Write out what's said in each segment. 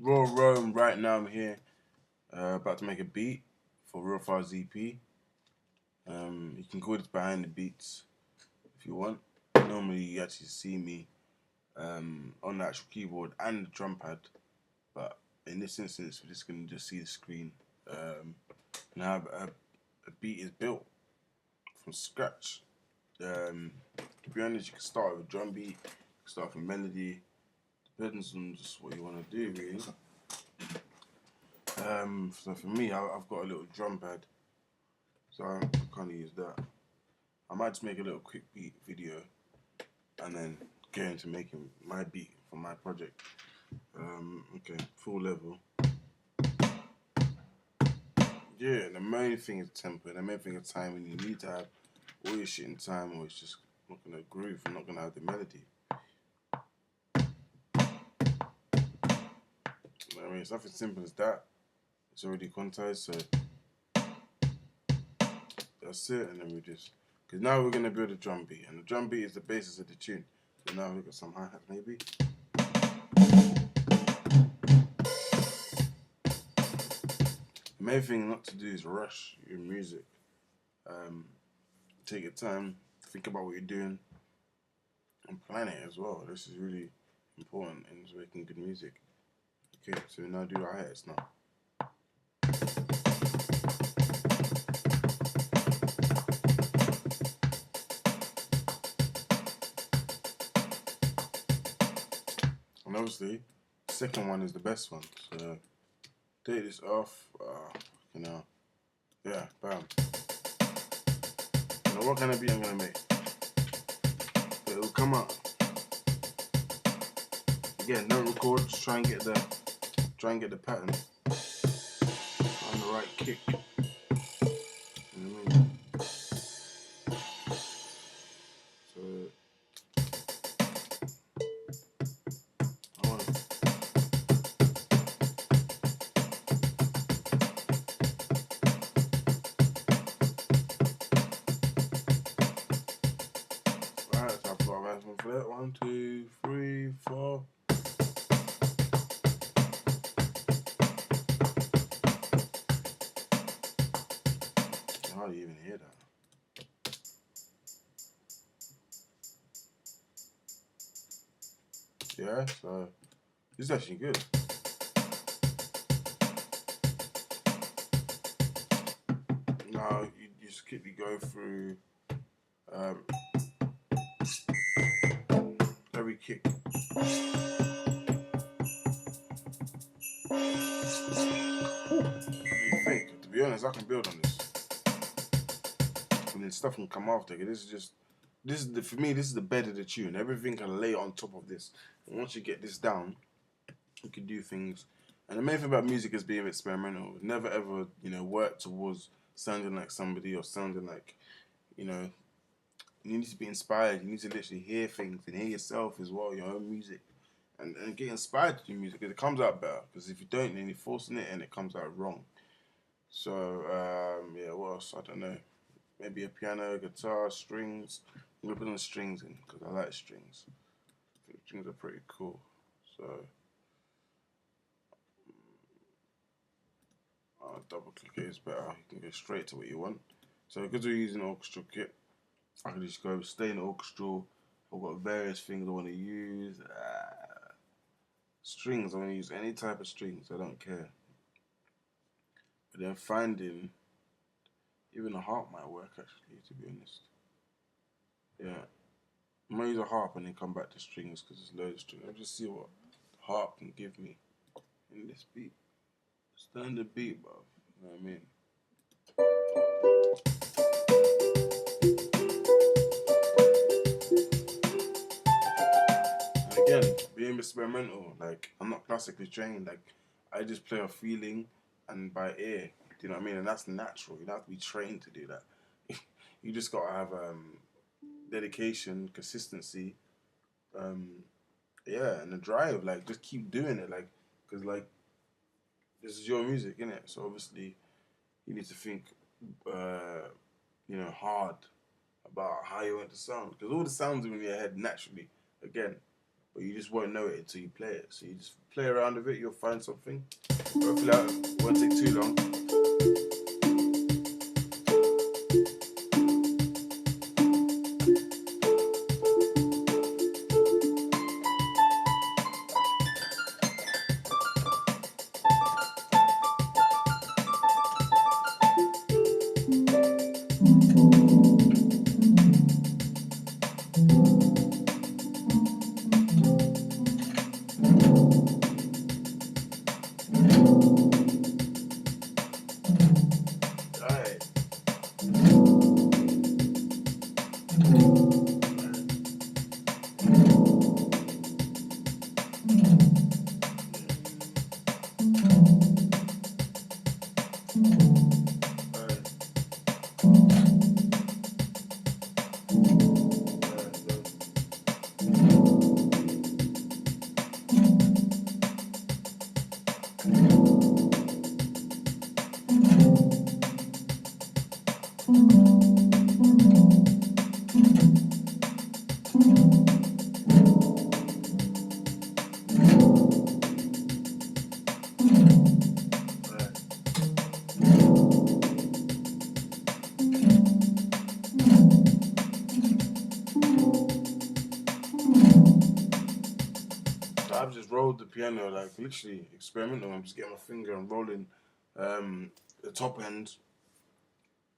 Raw Rome. Right now, I'm here, about to make a beat for Real Fast EP. You can call this behind the beats if you want. Normally, you actually see me on the actual keyboard and the drum pad, but in this instance, we're just gonna just see the screen and have a beat is built from scratch. To be honest, you can start with a drum beat, you can start with a melody. Depends on just what you want to do, really. So for me, I've got a little drum pad, so I kind of use that. I might just make a little quick beat video and then get into making my beat for my project. Okay, full level. Yeah, the main thing is tempo. The main thing is timing. You need to have all your shit in time, or it's just not gonna groove. I'm not gonna have the melody. You know what I mean, something simple as that. It's already quantized, so that's it. And then we just, because now we're gonna build a drum beat, and the drum beat is the basis of the tune. So now we've got some hi hats, maybe. The main thing not to do is rush your music. Um, Take your time, think about what you're doing, and plan it as well. This is really important in making good music. Okay, so now do our hats now. And obviously, the second one is the best one. So take this off. You know, yeah, bam. You know what kind of beat I'm gonna make? But it'll come out. Again, don't record. Just try and get the pattern on the right kick. You know what I mean? So I want. Right, so I've got a nice one for that. 1, 2, 3, 4. I hardly even hear that. Yeah, so this is actually good. Now you just quickly go through every kick. What do you think? To be honest, I can build on this, and then stuff can come after. This is just for me. This is the bed of the tune. Everything can lay on top of this. And once you get this down, you can do things. And the main thing about music is being experimental. Never ever, work towards sounding like somebody or sounding like, you know, you need to be inspired. You need to literally hear things and hear yourself as well, your own music, and get inspired to do music because it comes out better. Because if you don't, then you're forcing it and it comes out wrong. So yeah, what else? I don't know. Maybe a piano, guitar, strings. I'm gonna put the strings in because I like strings. I think strings are pretty cool. So I'll double click it. It's better. You can go straight to what you want. So because we're using orchestral kit, I can just go stay in the orchestral. I've got various things I want to use. Strings, I want to use any type of strings. I don't care. But then finding even a harp might work actually. To be honest, yeah. I might use a harp and then come back to strings because there's loads of strings. I'll just see what the harp can give me in this beat. Standard beat, bruv. You know what I mean? And again, being experimental, like I'm not classically trained. Like I just play a feeling and by ear. Do you know what I mean? And that's natural. You don't have to be trained to do that. You just gotta have dedication, consistency, um, yeah, and the drive. Like just keep doing it. Like because like this is your music, innit? So obviously you need to think, uh, hard about how you want to sound because all the sounds are in your head naturally. Again, but you just won't know it until you play it. So you just play around with it, you'll find something. Hopefully it won't take too long. Alright. I've just rolled the piano, like literally experimental. I'm just getting my finger and rolling the top end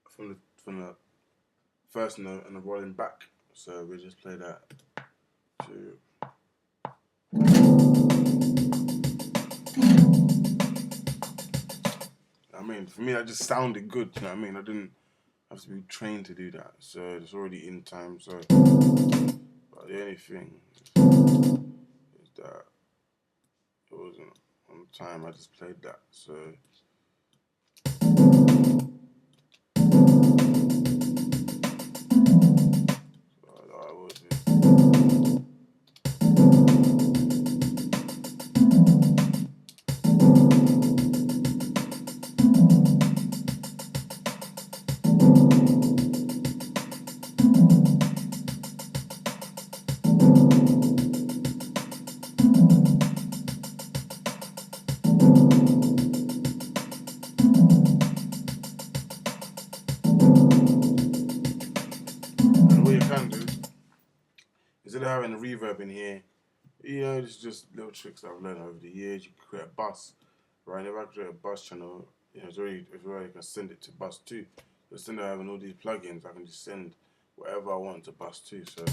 from the first note and then rolling back. So we just play that. Two. I mean, for me, that just sounded good. You know what I mean? I didn't have to be trained to do that, so it's already in time. So, but the only thing is that it wasn't on time. I just played that. So. What you can do, instead of having a reverb in here, you know, it's just little tricks that I've learned over the years. You can create a bus, right? If I create a bus channel, you know, it's already I can send it to bus 2. Instead of having all these plugins, I can just send whatever I want to bus 2. So.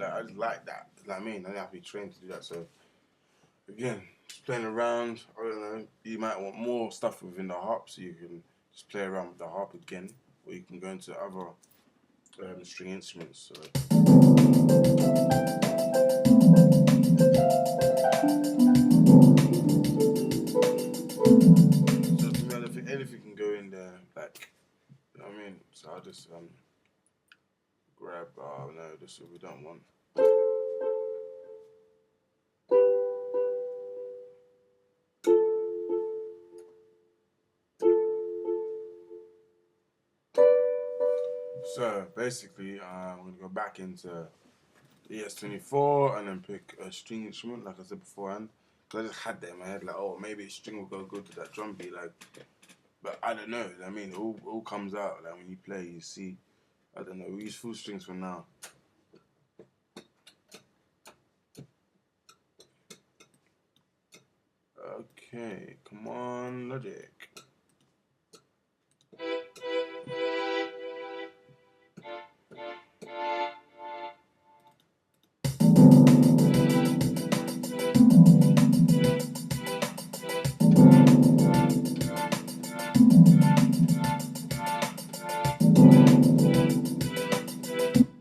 I just like that. You know what I mean? I didn't have to be trained to do that. So again, just playing around. I don't know. You might want more stuff within the harp, so you can just play around with the harp again, or you can go into other string instruments. So. So to me, I don't think anything can go in there, like, you know what I mean? So I'll just grab. Oh no, this is what we don't want. So basically, I'm going to go back into the ES24 and then pick a string instrument, like I said beforehand. Because I just had that in my head, like, oh, maybe a string will go good to that drum beat, like, but I don't know. I mean, it all comes out, like, when you play, you see. I don't know. We use full strings for now. Okay, come on, Logic.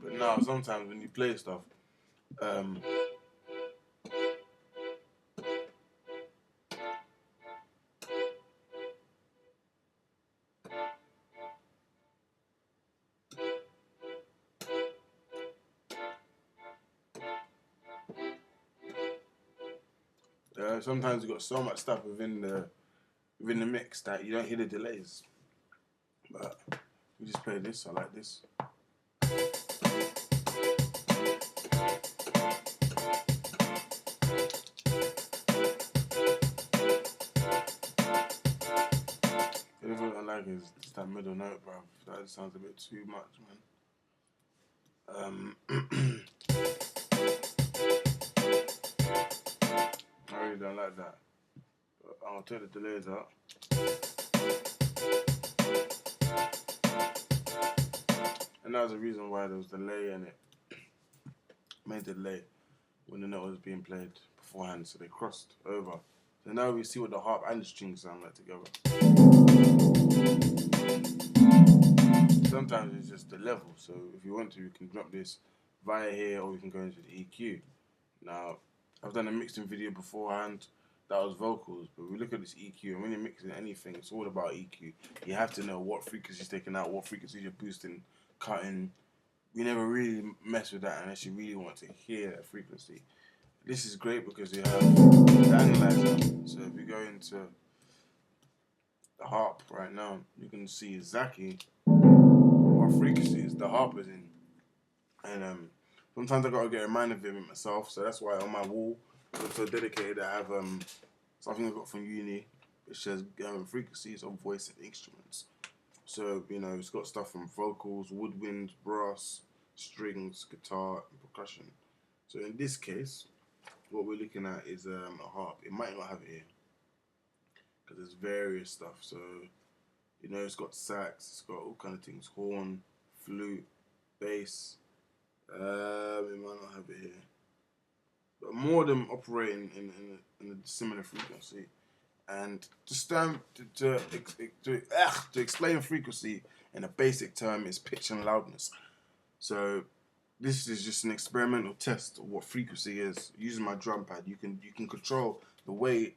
But now, sometimes when you play stuff, sometimes you've got so much stuff within the mix that you don't hear the delays. But we just play this. I like this. The only thing I like is just that middle note, bro. That sounds a bit too much, man. I really don't like that. But I'll take the delays out. And that was the reason why there was delay in it. Made delay when the note was being played beforehand, so they crossed over. So now we see what the harp and the strings sound like together. Sometimes it's just the level, so if you want to, you can drop this via here, or we can go into the EQ. Now, I've done a mixing video beforehand, that was vocals, but we look at this EQ, and when you're mixing anything, it's all about EQ. You have to know what frequencies taking out, what frequencies you're boosting, cutting. We never really mess with that unless you really want to hear that frequency. This is great because you have the analyzer. So if you go into the harp right now, you can see exactly what frequencies the harp is in. And sometimes I gotta get reminded of it myself, so that's why on my wall, I'm so dedicated, I have something I got from uni, which says frequencies of voice and instruments. So, you know, it's got stuff from vocals, woodwind, brass, strings, guitar, and percussion. So in this case, what we're looking at is a harp. It might not have it here, because there's various stuff. So, you know, it's got sax, it's got all kind of things, horn, flute, bass. It might not have it here. But more of them operating in a similar frequency. And just to explain frequency in a basic term is pitch and loudness. So this is just an experimental test of what frequency is. Using my drum pad, you can control the way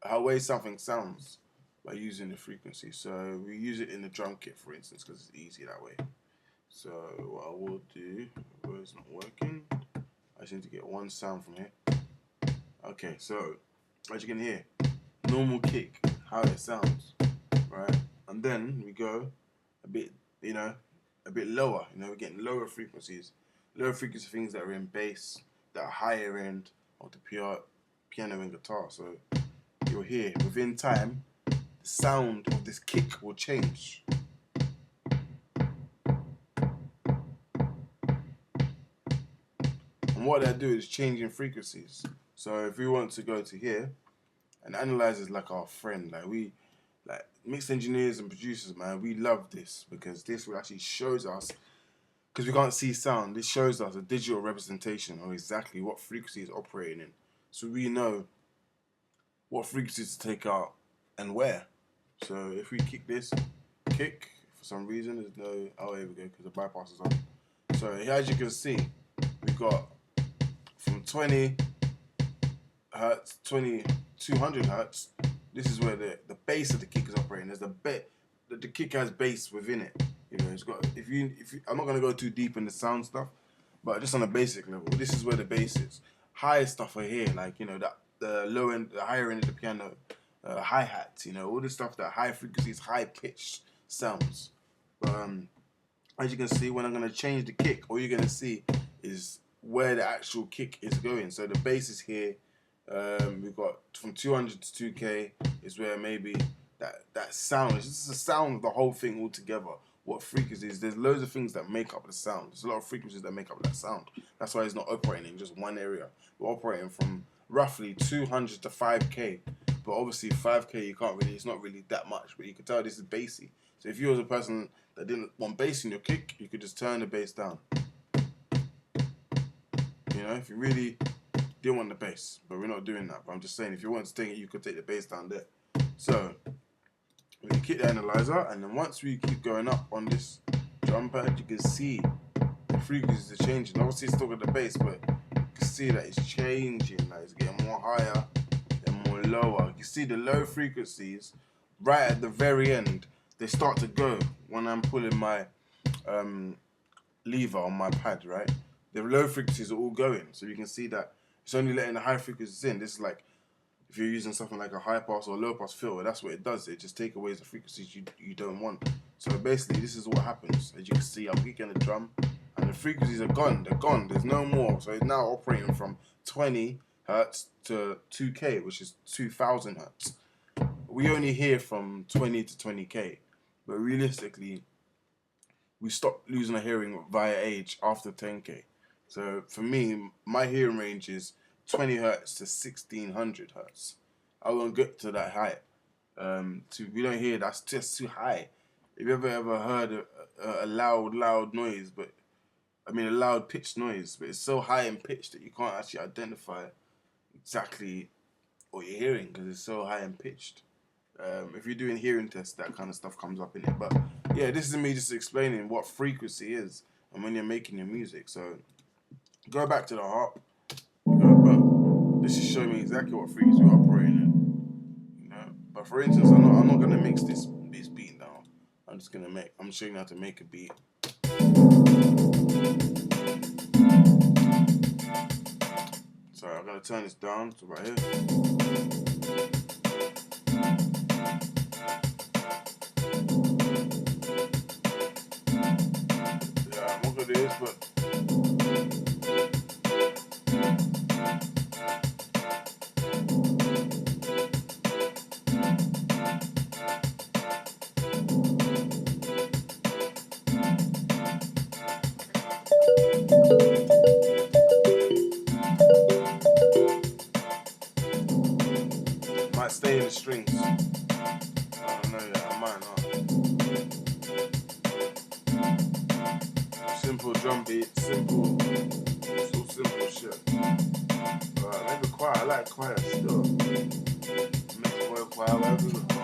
how something sounds by using the frequency. So we use it in the drum kit, for instance, because it's easy that way. So what I will do, it's not working. I just need to get one sound from here. Okay, so as you can hear, normal kick, how it sounds, right? And then we go a bit lower. You know, we're getting lower frequencies things that are in bass, that are higher end of the piano and guitar. So you'll hear within time, the sound of this kick will change. And what that do is changing frequencies. So if we want to go to here, and analyzer is like our friend. Like mixed engineers and producers, man, we love this because this actually shows us, because we can't see sound, this shows us a digital representation of exactly what frequency is operating in. So we know what frequencies to take out and where. So if we kick this, for some reason, there's no, oh, here we go, because the bypass is on. So here, as you can see, we've got from 20 hertz, 200 hertz. This is where the bass of the kick is operating. There's the kick has bass within it. You know, it's got, if you I'm not gonna go too deep in the sound stuff, but just on a basic level, this is where the bass is. Higher stuff are here, like, you know, the low end, the higher end of the piano, hi-hats, you know, all this stuff, that high frequencies, high pitched sounds. But as you can see, when I'm gonna change the kick, all you're gonna see is where the actual kick is going. So the bass is here. We've got from 200 to 2K is where maybe that sound, it's just the sound of the whole thing all together. What frequencies, there's loads of things that make up the sound. There's a lot of frequencies that make up that sound. That's why it's not operating in just one area. We're operating from roughly 200 to 5K. But obviously 5K, you can't really, it's not really that much, but you can tell this is bassy. So if you was a person that didn't want bass in your kick, you could just turn the bass down. You know, if you really didn't want the bass, but we're not doing that. But I'm just saying, if you want to take it, you could take the bass down there. So we kick the analyzer, and then once we keep going up on this drum pad, you can see the frequencies are changing. Obviously, it's still got the bass, but you can see that it's changing. Like it's getting more higher and more lower. You can see the low frequencies right at the very end. They start to go when I'm pulling my lever on my pad, right? The low frequencies are all going, so you can see that It's only letting the high frequencies in. This is like if you're using something like a high pass or low pass filter, that's what it does. It just takes away the frequencies you don't want. So basically, this is what happens. As you can see, I'm kicking the drum, and the frequencies are gone. They're gone. There's no more. So it's now operating from 20 hertz to 2K, which is 2000 hertz. We only hear from 20 to 20K, but realistically, we stop losing our hearing via age after 10K. So for me, my hearing range is 20 hertz to 1600 hertz. I won't get to that high. We don't hear that's just too high. If you ever heard a loud noise, but I mean a loud pitched noise, but it's so high in pitch that you can't actually identify exactly what you're hearing because it's so high and pitched. If you're doing hearing tests, that kind of stuff comes up in it. But yeah, this is me just explaining what frequency is and when you're making your music. So go back to the harp. But this is showing me exactly what frequency we're operating in. You know. But for instance, I'm not gonna mix this beat now. I'm showing you how to make a beat. So I'm gonna turn this down to right here. It is, but might stay in the strings. I don't know yet, I might not. Simple drum beat, simple shit. Maybe choir, I like choir still. Make choir, whatever you look for.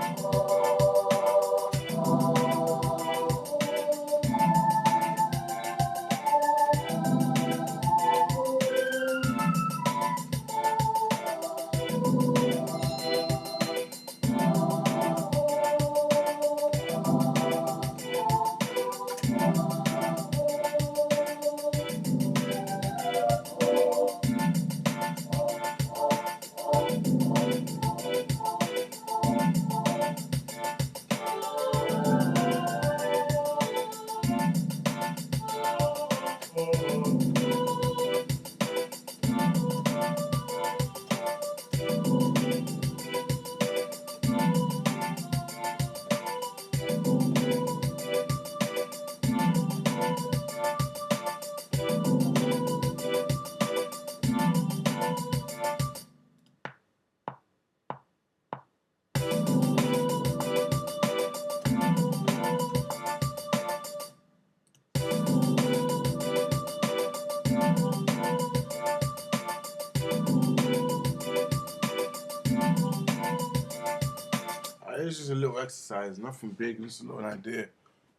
It's just a little exercise, nothing big, just a little idea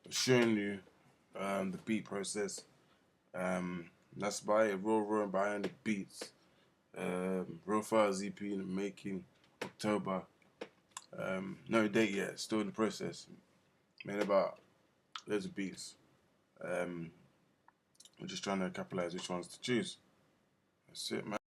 of showing you the beat process. That's by Raw behind the beats. Real Fires EP in the making, October. No date yet, still in the process. Made about loads of beats. We're just trying to capitalize which ones to choose. That's it, man.